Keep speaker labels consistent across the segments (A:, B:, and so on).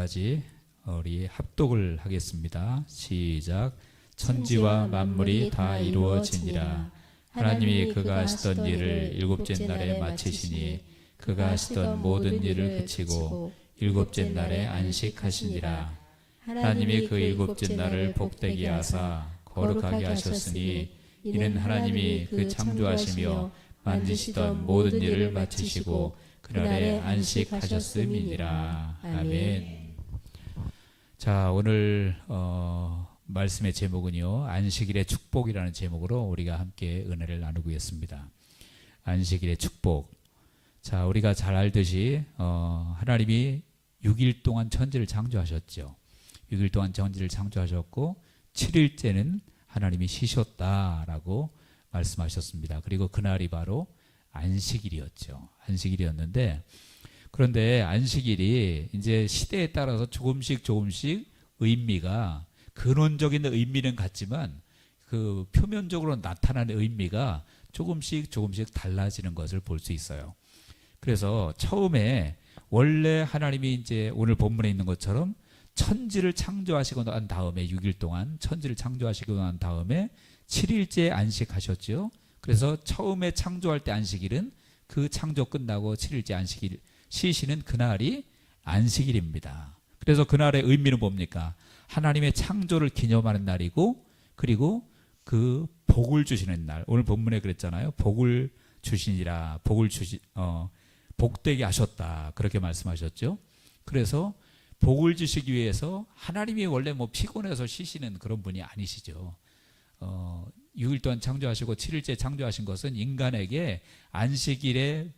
A: 9절까지 우리 합독을 하겠습니다. 시작. 천지와 만물이 다 이루어지니라. 하나님이 그가 하시던 일을 일곱째 날에 마치시니 그가 하시던 모든 일을 그치고 일곱째 날에 안식하시니라. 하나님이 그 일곱째 날을 복되게 하사 거룩하게 하셨으니 이는 하나님이 그 창조하시며 만드시던 모든 일을 마치시고 그날에 안식하셨음이니라. 아멘. 자, 오늘 말씀의 제목은요, 안식일의 축복이라는 제목으로 우리가 함께 은혜를 나누겠습니다. 안식일의 축복. 자, 우리가 잘 알듯이 하나님이 6일 동안 천지를 창조하셨죠. 6일 동안 천지를 창조하셨고 7일째는 하나님이 쉬셨다라고 말씀하셨습니다. 그리고 그날이 바로 안식일이었죠. 안식일이었는데, 그런데 안식일이 이제 시대에 따라서 조금씩 의미가, 근원적인 의미는 같지만 그 표면적으로 나타나는 의미가 조금씩 달라지는 것을 볼 수 있어요. 그래서 처음에 원래 하나님이 이제 오늘 본문에 있는 것처럼 천지를 창조하시고 난 다음에 6일 동안 천지를 창조하시고 난 다음에 7일째 안식하셨죠. 그래서 처음에 창조할 때 안식일은 그 창조 끝나고 7일째 안식일 쉬시는 그날이 안식일입니다. 그래서 그날의 의미는 뭡니까? 하나님의 창조를 기념하는 날이고, 그리고 그 복을 주시는 날. 오늘 본문에 그랬잖아요. 복을 주시니라. 복되게 하셨다. 그렇게 말씀하셨죠. 그래서 복을 주시기 위해서 하나님이 원래 피곤해서 쉬시는 그런 분이 아니시죠. 6일 동안 창조하시고 7일째 창조하신 것은 인간에게 안식의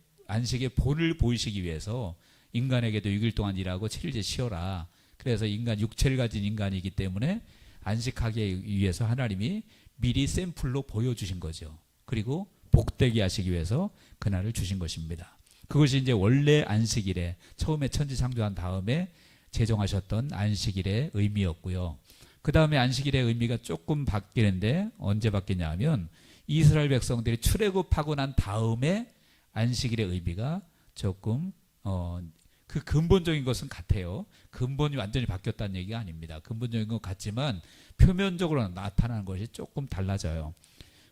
A: 본을 보이시기 위해서 인간에게도 6일 동안 일하고 7일째 쉬어라. 그래서 인간 육체를 가진 인간이기 때문에 안식하기 위해서 하나님이 미리 샘플로 보여주신 거죠. 그리고 복되게 하시기 위해서 그날을 주신 것입니다. 그것이 이제 원래 안식일에 처음에 천지 창조한 다음에 제정하셨던 안식일의 의미였고요. 그 다음에 안식일의 의미가 조금 바뀌는데, 언제 바뀌냐 하면 이스라엘 백성들이 출애굽하고 난 다음에 안식일의 의미가 조금 그 근본적인 것은 같아요. 근본이 완전히 바뀌었다는 얘기가 아닙니다. 근본적인 건 같지만 표면적으로 나타나는 것이 조금 달라져요.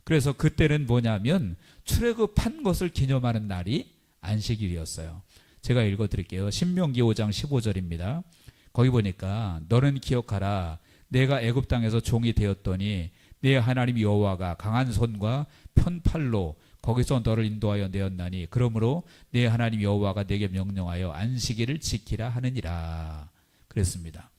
A: 그래서 그때는 뭐냐면 출애굽한 것을 기념하는 날이 안식일이었어요. 제가 읽어드릴게요. 신명기 5장 15절입니다. 거기 보니까 너는 기억하라. 내가 애굽 땅에서 종이 되었더니 내 하나님 여호와가 강한 손과 편팔로 거기서 너를 인도하여 내었나니 그러므로 내 하나님 여호와가 내게 명령하여 안식일을 지키라 하느니라. 그랬습니다.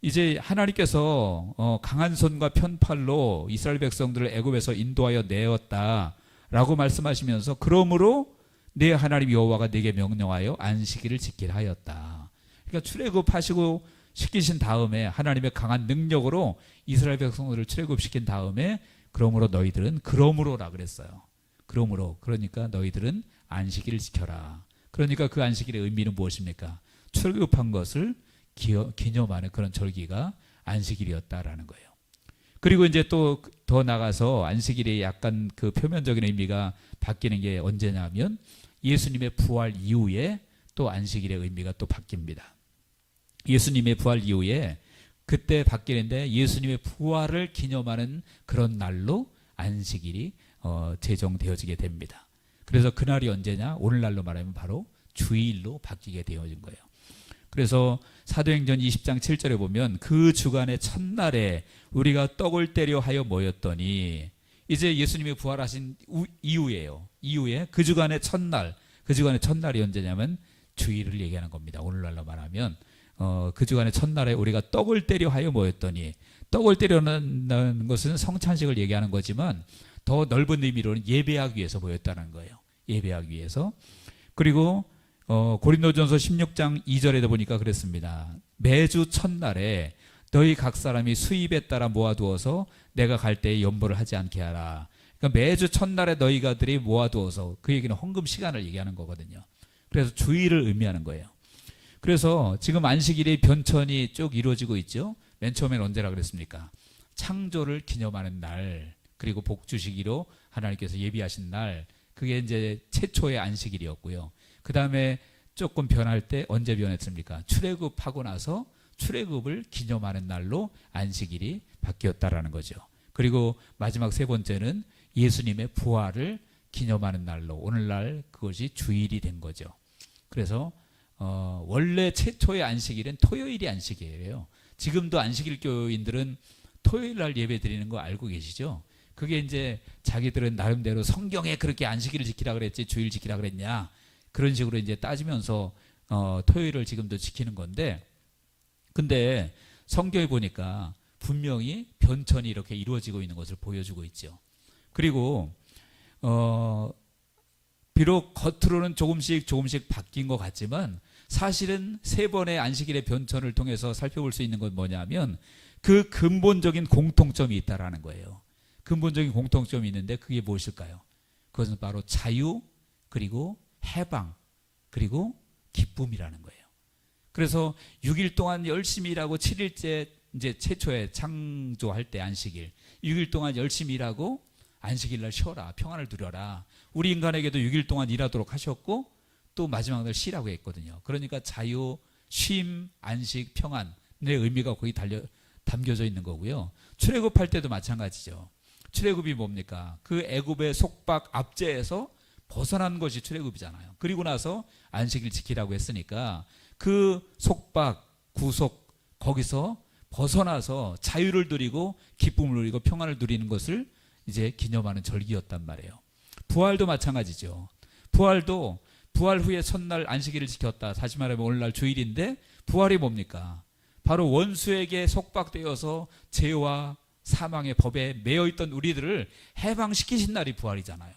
A: 이제 하나님께서 강한 손과 편팔로 이스라엘 백성들을 애굽에서 인도하여 내었다라고 말씀하시면서 그러므로 내 하나님 여호와가 내게 명령하여 안식일을 지키라 하였다. 그러니까 출애굽하시고 시키신 다음에 하나님의 강한 능력으로 이스라엘 백성들을 출애굽시킨 다음에 그러므로 너희들은 그러므로라 그랬어요. 그러니까 너희들은 안식일을 지켜라. 그러니까 그 안식일의 의미는 무엇입니까? 출애굽한 것을 기념하는 그런 절기가 안식일이었다라는 거예요. 그리고 이제 또 더 나가서 안식일의 약간 그 표면적인 의미가 바뀌는 게 언제냐면 예수님의 부활 이후에 또 안식일의 의미가 또 바뀝니다. 예수님의 부활 이후에 그때 바뀌는데 예수님의 부활을 기념하는 그런 날로 안식일이 제정되어지게 됩니다. 그래서 그날이 언제냐? 오늘날로 말하면 바로 주일로 바뀌게 되어진 거예요. 그래서 사도행전 20장 7절에 보면 그 주간의 첫날에 우리가 떡을 떼려 하여 모였더니, 이제 예수님이 부활하신 이후에요. 이후에 그 주간의 첫날이 언제냐면 주일을 얘기하는 겁니다. 오늘날로 말하면 그 주간의 첫날에 우리가 떡을 떼려 하여 모였더니, 떡을 떼려는 것은 성찬식을 얘기하는 거지만 더 넓은 의미로는 예배하기 위해서 모였다는 거예요. 예배하기 위해서. 그리고 고린도전서 16장 2절에도 보니까 그랬습니다. 매주 첫날에 너희 각 사람이 수입에 따라 모아두어서 내가 갈 때에 연보를 하지 않게 하라. 그러니까 매주 첫날에 너희가들이 모아두어서, 그 얘기는 헌금 시간을 얘기하는 거거든요. 그래서 주일을 의미하는 거예요. 그래서 지금 안식일의 변천이 쭉 이루어지고 있죠. 맨 처음엔 언제라 그랬습니까? 창조를 기념하는 날, 그리고 복 주시기로 하나님께서 예비하신 날, 그게 이제 최초의 안식일이었고요. 그 다음에 조금 변할 때 언제 변했습니까? 출애굽하고 나서 출애굽을 기념하는 날로 안식일이 바뀌었다라는 거죠. 그리고 마지막 세 번째는 예수님의 부활을 기념하는 날로 오늘날 그것이 주일이 된 거죠. 그래서 원래 최초의 안식일은 토요일이 안식일이에요. 지금도 안식일 교인들은 토요일 날 예배 드리는 거 알고 계시죠? 그게 이제 자기들은 나름대로 성경에 그렇게 안식일을 지키라 그랬지 주일 지키라 그랬냐 그런 식으로 이제 따지면서 토요일을 지금도 지키는 건데, 근데 성경에 보니까 분명히 변천이 이렇게 이루어지고 있는 것을 보여주고 있죠. 그리고 비록 겉으로는 조금씩 바뀐 것 같지만 사실은 세 번의 안식일의 변천을 통해서 살펴볼 수 있는 건 뭐냐면 그 근본적인 공통점이 있다라는 거예요. 근본적인 공통점이 있는데 그게 무엇일까요? 그것은 바로 자유, 그리고 해방, 그리고 기쁨이라는 거예요. 그래서 6일 동안 열심히 일하고 7일째 이제 최초에 창조할 때 안식일 6일 동안 열심히 일하고 안식일 날 쉬어라, 평안을 누려라. 우리 인간에게도 6일 동안 일하도록 하셨고 또 마지막 날 쉬라고 했거든요. 그러니까 자유, 쉼, 안식, 평안의 의미가 거기 담겨져 있는 거고요. 출애굽할 때도 마찬가지죠. 출애굽이 뭡니까? 그 애굽의 속박 압제에서 벗어난 것이 출애굽이잖아요. 그리고 나서 안식일 지키라고 했으니까 그 속박, 구속 거기서 벗어나서 자유를 누리고 기쁨을 누리고 평안을 누리는 것을 이제 기념하는 절기였단 말이에요. 부활도 마찬가지죠. 부활도 부활 후에 첫날 안식일을 지켰다. 다시 말하면 오늘날 주일인데 부활이 뭡니까? 바로 원수에게 속박되어서 죄와 사망의 법에 매여 있던 우리들을 해방시키신 날이 부활이잖아요.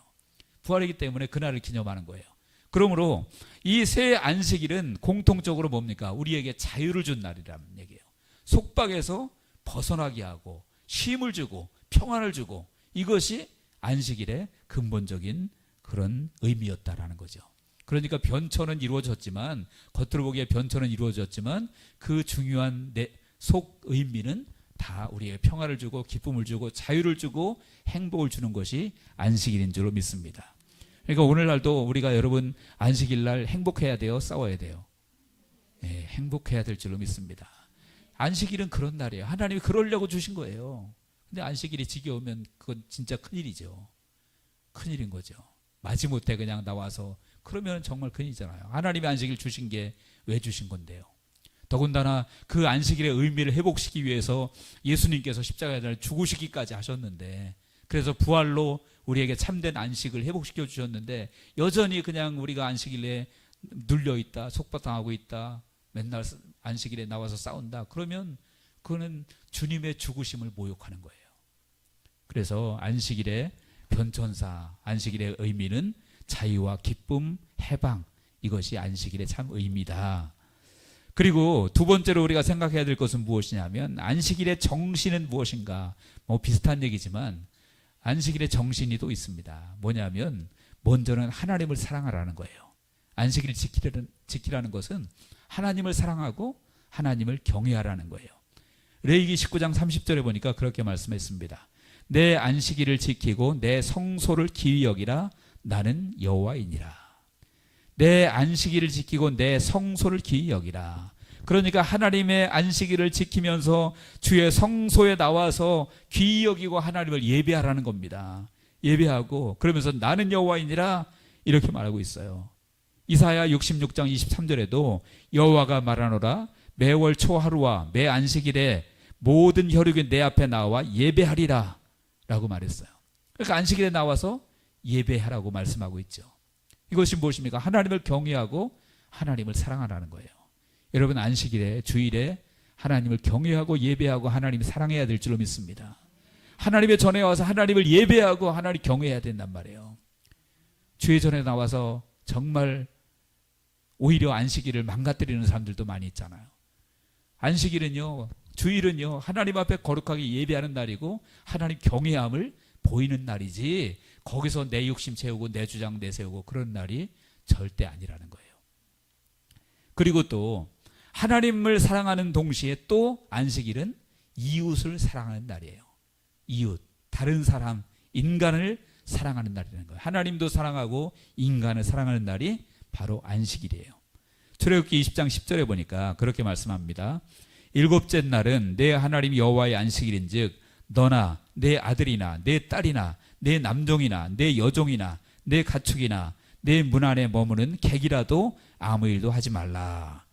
A: 부활이기 때문에 그날을 기념하는 거예요. 그러므로 이 새 안식일은 공통적으로 뭡니까? 우리에게 자유를 준 날이라는 얘기예요. 속박에서 벗어나게 하고 쉼을 주고 평안을 주고 이것이 안식일의 근본적인 그런 의미였다라는 거죠. 그러니까 변천은 이루어졌지만 겉으로 보기에 변천은 이루어졌지만 그 중요한 내 속 의미는 다 우리에게 평화를 주고 기쁨을 주고 자유를 주고 행복을 주는 것이 안식일인 줄로 믿습니다. 그러니까 오늘날도 우리가 여러분 안식일 날 행복해야 돼요? 싸워야 돼요? 네, 행복해야 될 줄로 믿습니다. 안식일은 그런 날이에요. 하나님이 그러려고 주신 거예요. 근데 안식일이 지겨우면 그건 진짜 큰일이죠. 큰일인 거죠. 마지못해 그냥 나와서 그러면 정말 큰일이잖아요. 하나님이 안식일 주신 게 왜 주신 건데요? 더군다나 그 안식일의 의미를 회복시키기 위해서 예수님께서 십자가에 달려 죽으시기까지 하셨는데, 그래서 부활로 우리에게 참된 안식을 회복시켜 주셨는데 여전히 그냥 우리가 안식일에 눌려있다, 속박당하고 있다, 맨날 안식일에 나와서 싸운다, 그러면 그거는 주님의 죽으심을 모욕하는 거예요. 그래서 안식일의 변천사, 안식일의 의미는 자유와 기쁨, 해방, 이것이 안식일의 참 의미다. 그리고 두 번째로 우리가 생각해야 될 것은 무엇이냐면 안식일의 정신은 무엇인가? 뭐 비슷한 얘기지만 안식일의 정신이 또 있습니다. 뭐냐면 먼저는 하나님을 사랑하라는 거예요. 안식일을 지키라는 것은 하나님을 사랑하고 하나님을 경외하라는 거예요. 레위기 19장 30절에 보니까 그렇게 말씀했습니다. 내 안식일을 지키고 내 성소를 기이 여기라. 나는 여호와이니라. 내 안식일을 지키고 내 성소를 기이 여기라. 그러니까 하나님의 안식일을 지키면서 주의 성소에 나와서 귀히 여기고 하나님을 예배하라는 겁니다. 예배하고 그러면서 나는 여호와이니라 이렇게 말하고 있어요. 이사야 66장 23절에도 여호와가 말하노라. 매월 초하루와 매 안식일에 모든 혈육이 내 앞에 나와 예배하리라 라고 말했어요. 그러니까 안식일에 나와서 예배하라고 말씀하고 있죠. 이것이 무엇입니까? 하나님을 경외하고 하나님을 사랑하라는 거예요. 여러분 안식일에 주일에 하나님을 경외하고 예배하고 하나님을 사랑해야 될 줄로 믿습니다. 하나님의 전에 와서 하나님을 예배하고 하나님을 경외해야 된단 말이에요. 주의 전에 나와서 정말 오히려 안식일을 망가뜨리는 사람들도 많이 있잖아요. 안식일은요, 주일은요, 하나님 앞에 거룩하게 예배하는 날이고 하나님 경외함을 보이는 날이지 거기서 내 욕심 채우고 내 주장 내세우고 그런 날이 절대 아니라는 거예요. 그리고 또 하나님을 사랑하는 동시에 또 안식일은 이웃을 사랑하는 날이에요. 이웃, 다른 사람, 인간을 사랑하는 날이라는 거예요. 하나님도 사랑하고 인간을 사랑하는 날이 바로 안식일이에요. 출애굽기 20장 10절에 보니까 그렇게 말씀합니다. 일곱째 날은 내 하나님 여호와의 안식일인즉 너나 내 아들이나 내 딸이나 내 남종이나 내 여종이나 내 가축이나 내 문 안에 머무는 객이라도 아무 일도 하지 말라.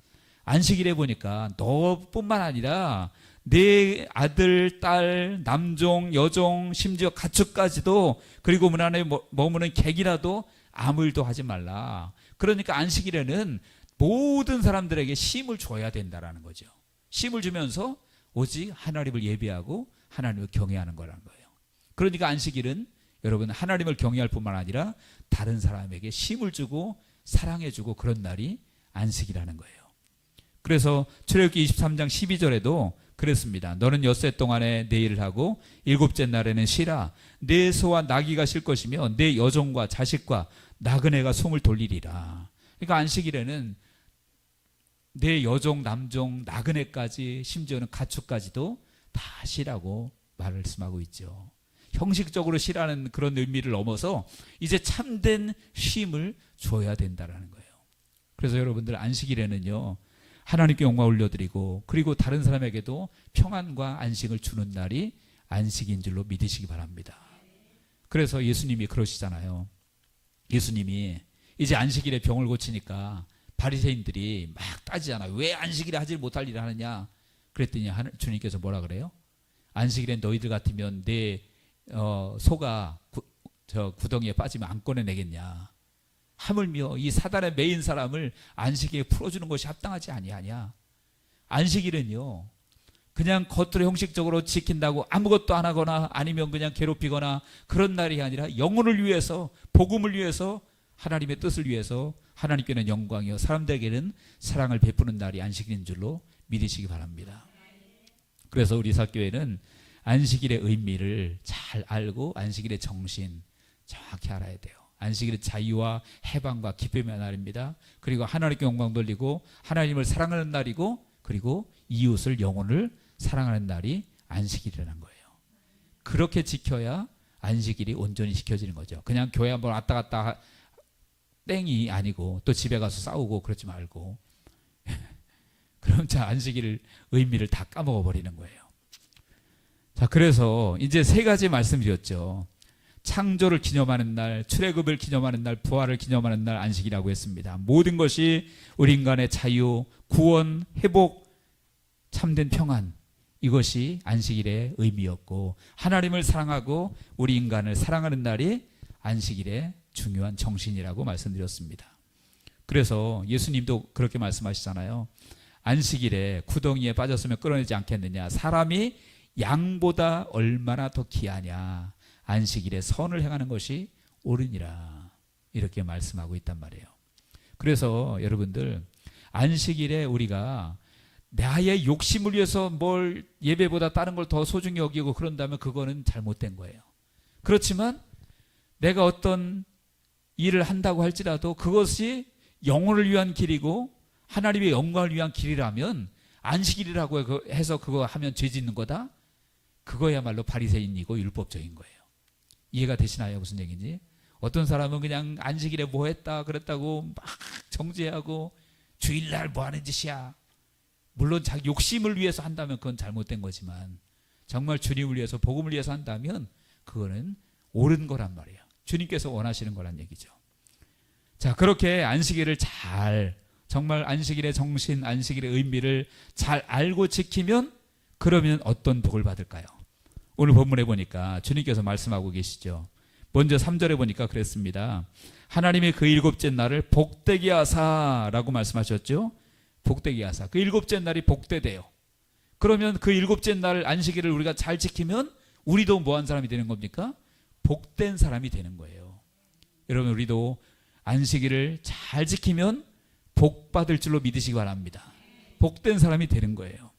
A: 안식일에 보니까 너뿐만 아니라 내 아들, 딸, 남종, 여종, 심지어 가축까지도, 그리고 문 안에 머무는 객이라도 아무 일도 하지 말라. 그러니까 안식일에는 모든 사람들에게 쉼을 줘야 된다라는 거죠. 쉼을 주면서 오직 하나님을 예배하고 하나님을 경외하는 거라는 거예요. 그러니까 안식일은 여러분 하나님을 경외할 뿐만 아니라 다른 사람에게 쉼을 주고 사랑해주고 그런 날이 안식이라는 거예요. 그래서 출애굽기 23장 12절에도 그랬습니다. 너는 엿새 동안에 내 일을 하고 일곱째 날에는 쉬라. 내 소와 나귀가 쉴 것이며 내 여종과 자식과 나그네가 숨을 돌리리라. 그러니까 안식일에는 내 여종, 남종, 나그네까지 심지어는 가축까지도 다 쉬라고 말씀하고 있죠. 형식적으로 쉬라는 그런 의미를 넘어서 이제 참된 쉼을 줘야 된다는 거예요. 그래서 여러분들 안식일에는요, 하나님께 영광 올려드리고 그리고 다른 사람에게도 평안과 안식을 주는 날이 안식인 줄로 믿으시기 바랍니다. 그래서 예수님이 그러시잖아요. 예수님이 이제 안식일에 병을 고치니까 바리새인들이 막 따지잖아요. 왜 안식일에 하지 못할 일을 하느냐. 그랬더니 주님께서 뭐라 그래요? 안식일에 너희들 같으면 내 소가 구덩이에 빠지면 안 꺼내내겠냐. 하물며 이 사단에 매인 사람을 안식일에 풀어주는 것이 합당하지 아니하냐. 안식일은요, 그냥 겉으로 형식적으로 지킨다고 아무것도 안 하거나 아니면 그냥 괴롭히거나 그런 날이 아니라 영혼을 위해서, 복음을 위해서, 하나님의 뜻을 위해서 하나님께는 영광이요 사람들에게는 사랑을 베푸는 날이 안식일인 줄로 믿으시기 바랍니다. 그래서 우리 사교회는 안식일의 의미를 잘 알고 안식일의 정신 정확히 알아야 돼요. 안식일은 자유와 해방과 기쁨의 날입니다. 그리고 하나님께 영광 돌리고 하나님을 사랑하는 날이고, 그리고 이웃을, 영혼을 사랑하는 날이 안식일이라는 거예요. 그렇게 지켜야 안식일이 온전히 지켜지는 거죠. 그냥 교회 한번 왔다 갔다 땡이 아니고 또 집에 가서 싸우고 그러지 말고 그럼 자 안식일 의미를 다 까먹어 버리는 거예요. 자, 그래서 이제 세 가지 말씀드렸죠. 창조를 기념하는 날, 출애굽을 기념하는 날, 부활을 기념하는 날 안식이라고 했습니다. 모든 것이 우리 인간의 자유, 구원, 회복, 참된 평안, 이것이 안식일의 의미였고 하나님을 사랑하고 우리 인간을 사랑하는 날이 안식일의 중요한 정신이라고 말씀드렸습니다. 그래서 예수님도 그렇게 말씀하시잖아요. 안식일에 구덩이에 빠졌으면 끌어내지 않겠느냐. 사람이 양보다 얼마나 더 귀하냐. 안식일에 선을 행하는 것이 옳으니라. 이렇게 말씀하고 있단 말이에요. 그래서 여러분들 안식일에 우리가 나의 욕심을 위해서 뭘 예배보다 다른 걸 더 소중히 여기고 그런다면 그거는 잘못된 거예요. 그렇지만 내가 어떤 일을 한다고 할지라도 그것이 영혼을 위한 길이고 하나님의 영광을 위한 길이라면 안식일이라고 해서 그거 하면 죄 짓는 거다? 그거야말로 바리새인이고 율법적인 거예요. 이해가 되시나요? 무슨 얘기인지? 어떤 사람은 그냥 안식일에 뭐 했다 그랬다고 막 정죄하고 주일날 뭐 하는 짓이야. 물론 자기 욕심을 위해서 한다면 그건 잘못된 거지만 정말 주님을 위해서 복음을 위해서 한다면 그거는 옳은 거란 말이에요. 주님께서 원하시는 거란 얘기죠. 자, 그렇게 안식일을 잘, 정말 안식일의 정신, 안식일의 의미를 잘 알고 지키면 그러면 어떤 복을 받을까요? 오늘 본문에 보니까 주님께서 말씀하고 계시죠. 먼저 3절에 보니까 그랬습니다. 하나님이 그 일곱째 날을 복되게 하사라고 말씀하셨죠. 복되게 하사. 그 일곱째 날이 복되대요. 그러면 그 일곱째 날 안식일을 우리가 잘 지키면 우리도 뭐한 사람이 되는 겁니까? 복된 사람이 되는 거예요. 여러분 우리도 안식일을 잘 지키면 복 받을 줄로 믿으시기 바랍니다. 복된 사람이 되는 거예요.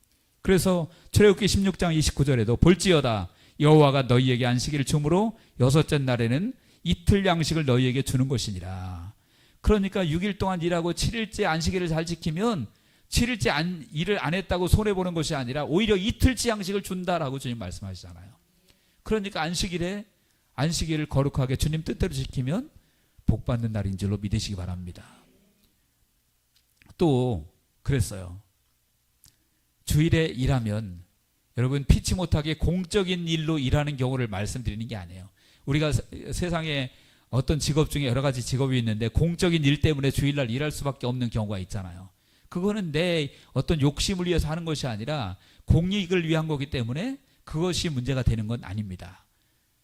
A: 그래서 출애굽기 16장 29절에도 볼지어다 여호와가 너희에게 안식일을 주므로 여섯째 날에는 이틀 양식을 너희에게 주는 것이니라. 그러니까 6일 동안 일하고 7일째 안식일을 잘 지키면 7일째 일을 안 했다고 손해보는 것이 아니라 오히려 이틀째 양식을 준다라고 주님 말씀하시잖아요. 그러니까 안식일을 거룩하게 주님 뜻대로 지키면 복받는 날인 줄로 믿으시기 바랍니다. 또 그랬어요. 주일에 일하면 여러분 피치 못하게 공적인 일로 일하는 경우를 말씀드리는 게 아니에요. 우리가 세상에 어떤 직업 중에 여러 가지 직업이 있는데 공적인 일 때문에 주일날 일할 수밖에 없는 경우가 있잖아요. 그거는 내 어떤 욕심을 위해서 하는 것이 아니라 공익을 위한 거기 때문에 그것이 문제가 되는 건 아닙니다.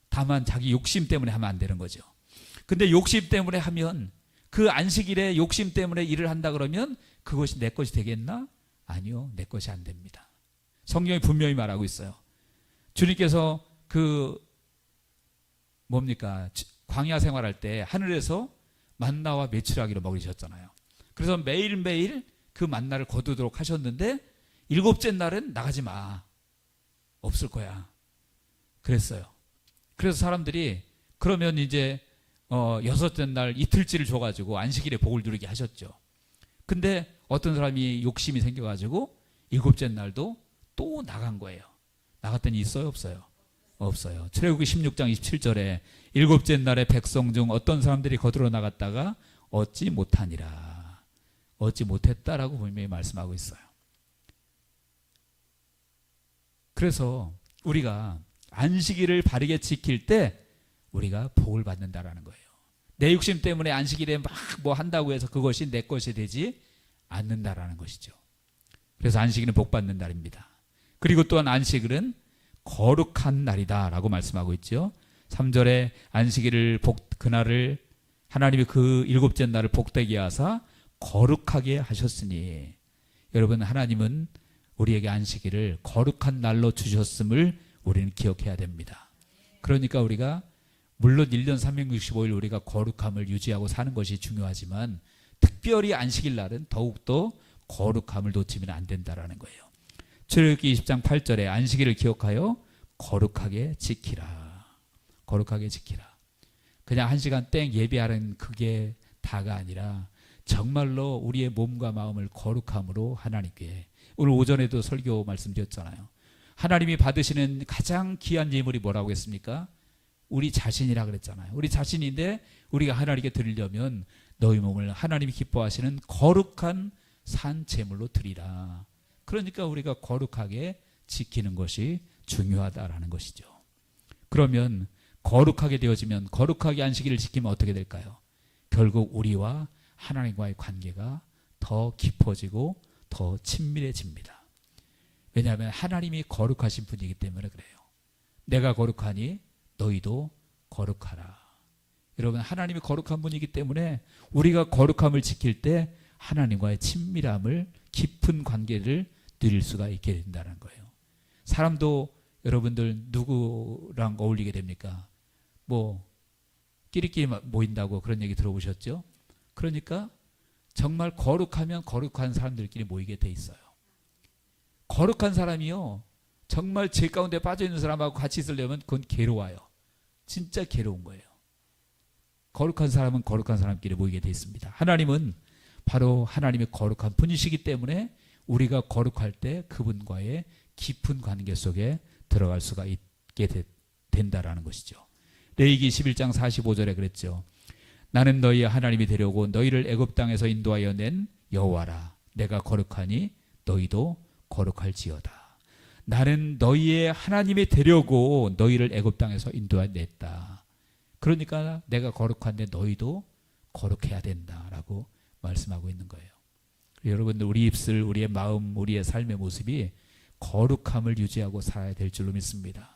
A: 다만 자기 욕심 때문에 하면 안 되는 거죠. 근데 욕심 때문에 하면 그 안식일에 욕심 때문에 일을 한다 그러면 그것이 내 것이 되겠나? 아니요, 내 것이 안 됩니다. 성경이 분명히 말하고 있어요. 주님께서 광야 생활할 때 하늘에서 만나와 메추라기를 먹이셨잖아요. 그래서 매일매일 그 만나를 거두도록 하셨는데 일곱째 날은 나가지 마. 없을 거야. 그랬어요. 그래서 사람들이 그러면 이제 여섯째 날 이틀째를 줘가지고 안식일에 복을 누리게 하셨죠. 근데 어떤 사람이 욕심이 생겨가지고 일곱째 날도 또 나간 거예요. 나갔더니 있어요? 없어요? 없어요. 출애굽기 16장 27절에 일곱째 날에 백성 중 어떤 사람들이 거두러 나갔다가 얻지 못하니라. 얻지 못했다라고 분명히 말씀하고 있어요. 그래서 우리가 안식일을 바르게 지킬 때 우리가 복을 받는다라는 거예요. 내 욕심 때문에 안식일에 막 뭐 한다고 해서 그것이 내 것이 되지 않는다라는 것이죠. 그래서 안식일은 복 받는 날입니다. 그리고 또한 안식일은 거룩한 날이다 라고 말씀하고 있죠. 3절에 안식일을 그날을 하나님이 그 일곱째 날을 복되게 하사 거룩하게 하셨으니, 여러분 하나님은 우리에게 안식일을 거룩한 날로 주셨음을 우리는 기억해야 됩니다. 그러니까 우리가 물론 1년 365일 우리가 거룩함을 유지하고 사는 것이 중요하지만 특별히 안식일 날은 더욱더 거룩함을 놓치면 안 된다라는 거예요. 출애굽기 20장 8절에 안식일을 기억하여 거룩하게 지키라. 거룩하게 지키라. 그냥 한 시간 땡 예배하는 그게 다가 아니라 정말로 우리의 몸과 마음을 거룩함으로 하나님께, 오늘 오전에도 설교 말씀드렸잖아요. 하나님이 받으시는 가장 귀한 예물이 뭐라고 했습니까? 우리 자신이라 그랬잖아요. 우리 자신인데 우리가 하나님께 드리려면 너희 몸을 하나님이 기뻐하시는 거룩한 산 제물로 드리라. 그러니까 우리가 거룩하게 지키는 것이 중요하다라는 것이죠. 그러면 거룩하게 되어지면, 거룩하게 안식일을 지키면 어떻게 될까요? 결국 우리와 하나님과의 관계가 더 깊어지고 더 친밀해집니다. 왜냐하면 하나님이 거룩하신 분이기 때문에 그래요. 내가 거룩하니 너희도 거룩하라. 여러분 하나님이 거룩한 분이기 때문에 우리가 거룩함을 지킬 때 하나님과의 친밀함을, 깊은 관계를 누릴 수가 있게 된다는 거예요. 사람도 여러분들 누구랑 어울리게 됩니까? 끼리끼리 모인다고 그런 얘기 들어보셨죠? 그러니까 정말 거룩하면 거룩한 사람들끼리 모이게 돼 있어요. 거룩한 사람이요, 정말 죄 가운데 빠져있는 사람하고 같이 있으려면 그건 괴로워요. 진짜 괴로운 거예요. 거룩한 사람은 거룩한 사람끼리 모이게 돼 있습니다. 하나님은 바로 하나님의 거룩한 분이시기 때문에 우리가 거룩할 때 그분과의 깊은 관계 속에 들어갈 수가 있게 된다라는 것이죠. 레위기 11장 45절에 그랬죠. 나는 너희의 하나님이 되려고 너희를 애굽 땅에서 인도하여 낸 여호와라. 내가 거룩하니 너희도 거룩할지어다. 나는 너희의 하나님이 되려고 너희를 애굽 땅에서 인도하여 냈다. 그러니까 내가 거룩한데 너희도 거룩해야 된다라고 말씀하고 있는 거예요. 여러분들 우리 입술, 우리의 마음, 우리의 삶의 모습이 거룩함을 유지하고 살아야 될 줄로 믿습니다.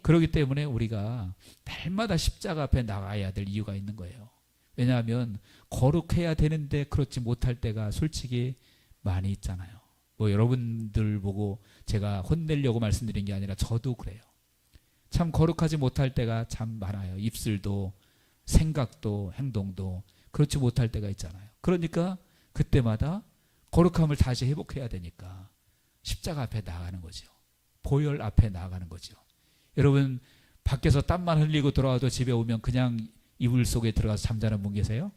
A: 그렇기 때문에 우리가 날마다 십자가 앞에 나가야 될 이유가 있는 거예요. 왜냐하면 거룩해야 되는데 그렇지 못할 때가 솔직히 많이 있잖아요. 여러분들 보고 제가 혼내려고 말씀드린 게 아니라 저도 그래요. 참 거룩하지 못할 때가 참 많아요. 입술도 생각도 행동도 그렇지 못할 때가 있잖아요. 그러니까 그때마다 거룩함을 다시 회복해야 되니까 십자가 앞에 나가는 거죠. 보혈 앞에 나가는 거죠. 여러분 밖에서 땀만 흘리고 돌아와도 집에 오면 그냥 이불 속에 들어가서 잠자는 분 계세요?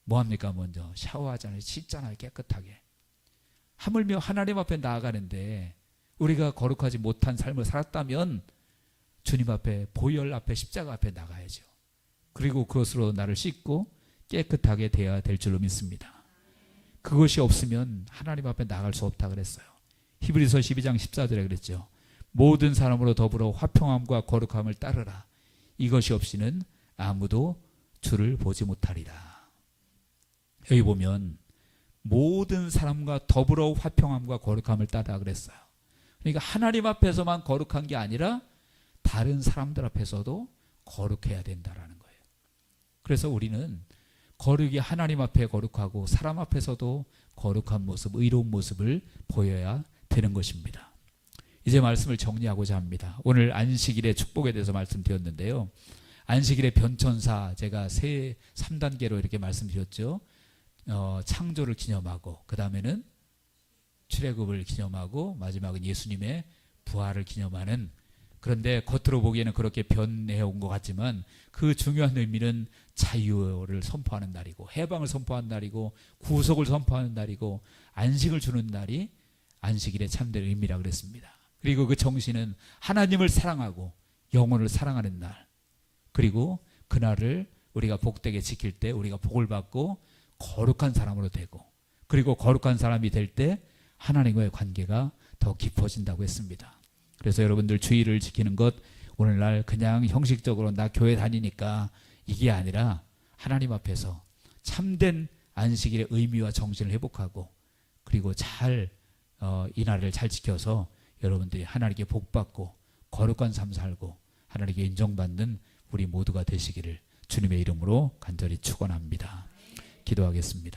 A: 뭐합니까? 먼저 샤워하잖아요. 씻잖아요. 깨끗하게. 하물며 하나님 앞에 나아가는데 우리가 거룩하지 못한 삶을 살았다면 주님 앞에, 보혈 앞에, 십자가 앞에 나가야죠. 그리고 그것으로 나를 씻고 깨끗하게 되어야 될 줄로 믿습니다. 그것이 없으면 하나님 앞에 나갈 수 없다 그랬어요. 히브리서 12장 14절에 그랬죠. 모든 사람으로 더불어 화평함과 거룩함을 따르라. 이것이 없이는 아무도 주를 보지 못하리라. 여기 보면 모든 사람과 더불어 화평함과 거룩함을 따르라 그랬어요. 그러니까 하나님 앞에서만 거룩한 게 아니라 다른 사람들 앞에서도 거룩해야 된다라는 거예요. 그래서 우리는 거룩이 하나님 앞에 거룩하고 사람 앞에서도 거룩한 모습, 의로운 모습을 보여야 되는 것입니다. 이제 말씀을 정리하고자 합니다. 오늘 안식일의 축복에 대해서 말씀드렸는데요. 안식일의 변천사 제가 3단계로 이렇게 말씀드렸죠. 창조를 기념하고, 그 다음에는 출애굽을 기념하고, 마지막은 예수님의 부활을 기념하는, 그런데 겉으로 보기에는 그렇게 변해온 것 같지만 그 중요한 의미는 자유를 선포하는 날이고, 해방을 선포하는 날이고, 구속을 선포하는 날이고, 안식을 주는 날이 안식일의 참된 의미라 그랬습니다. 그리고 그 정신은 하나님을 사랑하고 영혼을 사랑하는 날, 그리고 그날을 우리가 복되게 지킬 때 우리가 복을 받고 거룩한 사람으로 되고, 그리고 거룩한 사람이 될 때 하나님과의 관계가 더 깊어진다고 했습니다. 그래서 여러분들 주의를 지키는 것, 오늘날 그냥 형식적으로 나 교회 다니니까 이게 아니라 하나님 앞에서 참된 안식일의 의미와 정신을 회복하고, 그리고 이 날을 잘 지켜서 여러분들이 하나님께 복받고 거룩한 삶 살고 하나님께 인정받는 우리 모두가 되시기를 주님의 이름으로 간절히 축원합니다. 기도하겠습니다.